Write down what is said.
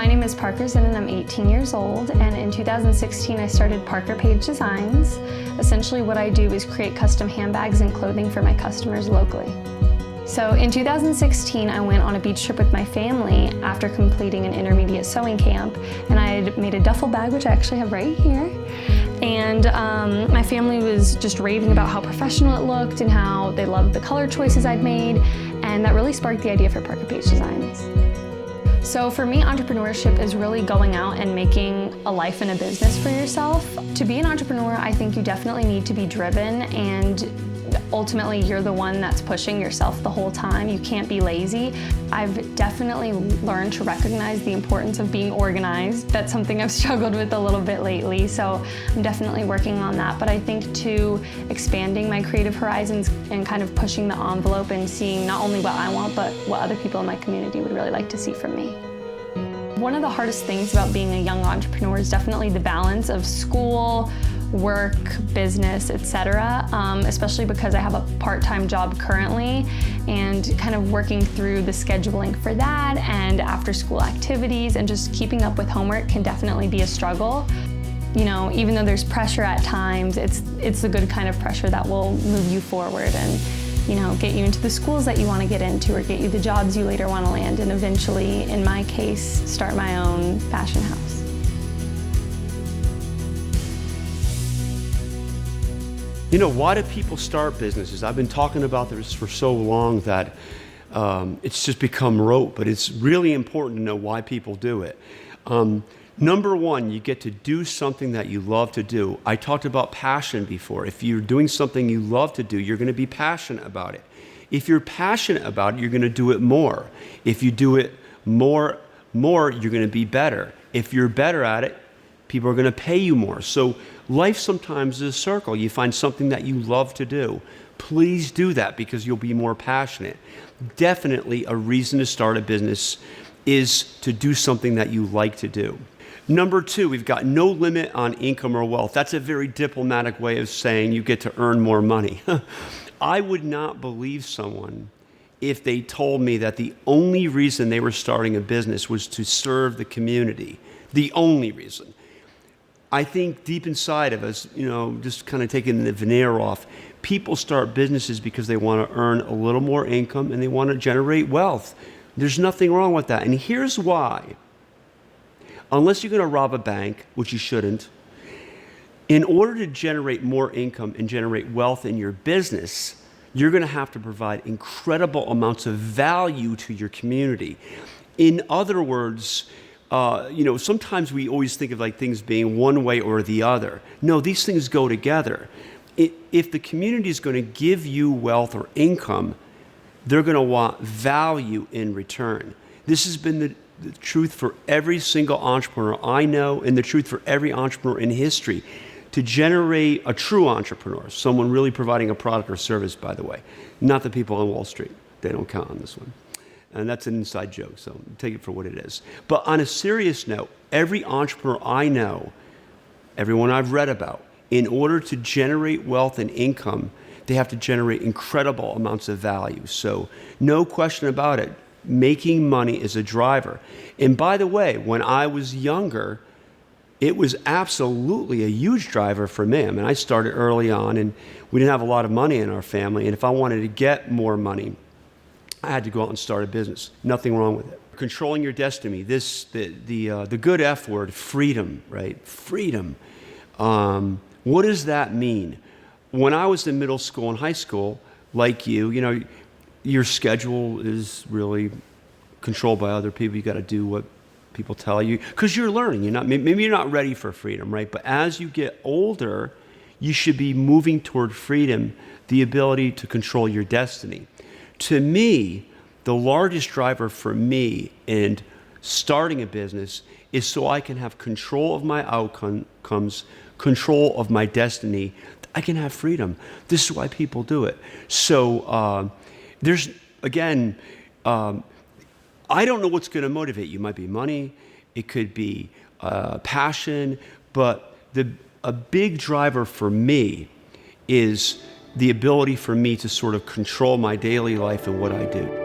My name is Parker Zinn and I'm 18 years old, and in 2016 I started Parker Page Designs. Essentially what I do is create custom handbags and clothing for my customers locally. So in 2016 I went on a beach trip with my family after completing an intermediate sewing camp, and I had made a duffel bag, which I actually have right here. And my family was just raving about how professional it looked and how they loved the color choices I'd made, and that really sparked the idea for Parker Page Designs. So for me, entrepreneurship is really going out and making a life and a business for yourself. To be an entrepreneur, I think you definitely need to be driven, and ultimately you're the one that's pushing yourself the whole time. You can't be lazy. I've definitely learned to recognize the importance of being organized. That's something I've struggled with a little bit lately, so I'm definitely working on that. But I think too, expanding my creative horizons and kind of pushing the envelope and seeing not only what I want, but what other people in my community would really like to see from me. One of the hardest things about being a young entrepreneur is definitely the balance of school, work, business, etc. Especially because I have a part-time job currently, and kind of working through the scheduling for that and after-school activities and just keeping up with homework can definitely be a struggle. You know, even though there's pressure at times, it's the good kind of pressure that will move you forward and, you know, get you into the schools that you want to get into or get you the jobs you later want to land, and eventually, in my case, start my own fashion house. You know, why do people start businesses? I've been talking about this for so long that it's just become rote, but it's really important to know why people do it. Number one, you get to do something that you love to do. I talked about passion before. If you're doing something you love to do, you're going to be passionate about it. If you're passionate about it, you're going to do it more. If you do it more, you're going to be better. If you're better at it, people are going to pay you more. So life sometimes is a circle. You find something that you love to do. Please do that because you'll be more passionate. Definitely a reason to start a business is to do something that you like to do. Number two, we've got no limit on income or wealth. That's a very diplomatic way of saying you get to earn more money. I would not believe someone if they told me that the only reason they were starting a business was to serve the community. The only reason. I think deep inside of us, you know, just kind of taking the veneer off, people start businesses because they want to earn a little more income and they want to generate wealth. There's nothing wrong with that. And here's why. Unless you're going to rob a bank, which you shouldn't, in order to generate more income and generate wealth in your business, you're going to have to provide incredible amounts of value to your community. In other words, you know, sometimes we always think of like things being one way or the other. No, these things go together. If the community is going to give you wealth or income, they're going to want value in return. This has been the truth for every single entrepreneur I know, and the truth for every entrepreneur in history. To generate a true entrepreneur, someone really providing a product or service, by the way, not the people on Wall Street. They don't count on this one. And that's an inside joke, so take it for what it is. But on a serious note, every entrepreneur I know, everyone I've read about, in order to generate wealth and income, they have to generate incredible amounts of value. So no question about it, making money is a driver. And by the way, when I was younger, it was absolutely a huge driver for me. I mean, I started early on, and we didn't have a lot of money in our family. And if I wanted to get more money, I had to go out and start a business. Nothing wrong with it. Controlling your destiny. The good F word, freedom, right? Freedom. What does that mean? When I was in middle school and high school, like you know, your schedule is really controlled by other people. You got to do what people tell you because you're learning. Maybe you're not ready for freedom, right? But as you get older, you should be moving toward freedom, the ability to control your destiny. To me, the largest driver for me in starting a business is so I can have control of my outcomes, control of my destiny. I can have freedom. This is why people do it. So there's, again, I don't know what's going to motivate you. It might be money, it could be passion, but a big driver for me is the ability for me to sort of control my daily life and what I do.